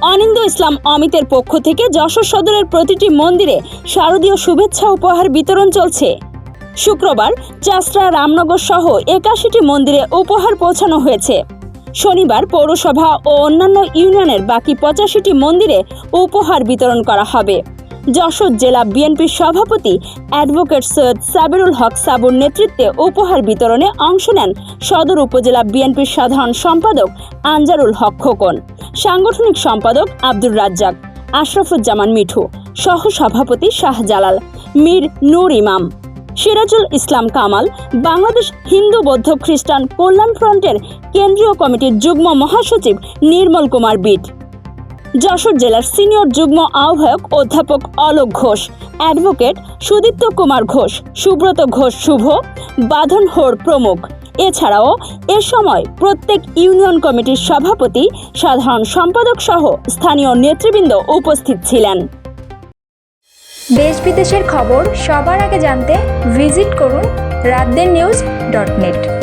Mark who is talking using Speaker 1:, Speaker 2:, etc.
Speaker 1: অনিন্দ্য ইসলাম অমিতের পক্ষ থেকে যশোর সদরের প্রতিটি মন্দিরে শারদীয় শুভেচ্ছা উপহার বিতরণ চলছে। শুক্রবার চাষড়া রামনগর সহ 81টি মন্দিরে উপহার পৌঁছানো হয়েছে। শনিবার পৌরসভা ও অন্যান্য ইউনিয়নের বাকি 85টি মন্দিরে উপহার বিতরণ করা হবে। যশোর জেলা বিএনপির সভাপতি অ্যাডভোকেট সৈয়দ সাবিরুল হক সাবুর নেতৃত্বে উপহার বিতরণে অংশ নেন সদর উপজেলা বিএনপির সাধারণ সম্পাদক আনজারুল হক খোকন, সাংগঠনিক সম্পাদক আব্দুর রাজ্জাক, আশরাফুজ্জামান মিঠু, সহ সভাপতি শাহজালাল, মীর নূর ইমাম, সিরাজুল ইসলাম কামাল, বাংলাদেশ হিন্দু বৌদ্ধ খ্রিস্টান কল্যাণ ফ্রন্টের কেন্দ্রীয় কমিটির যুগ্ম মহাসচিব নির্মল কুমার বিট, যশোর জেলার সিনিয়র যুগ্ম আহ্বায়ক অধ্যাপক অলোক ঘোষ, অ্যাডভোকেট সুদীপ্ত কুমার ঘোষ, সুব্রত ঘোষ শুভ, বাঁধন হোর প্রমুখ। এছাড়াও এ সময় প্রত্যেক ইউনিয়ন কমিটির সভাপতি, সাধারণ সম্পাদক সহ স্থানীয় নেতৃবৃন্দ উপস্থিত ছিলেন।
Speaker 2: দেশ বিদেশের খবর সবার আগে জানতে ভিজিট করুন raddennews.net।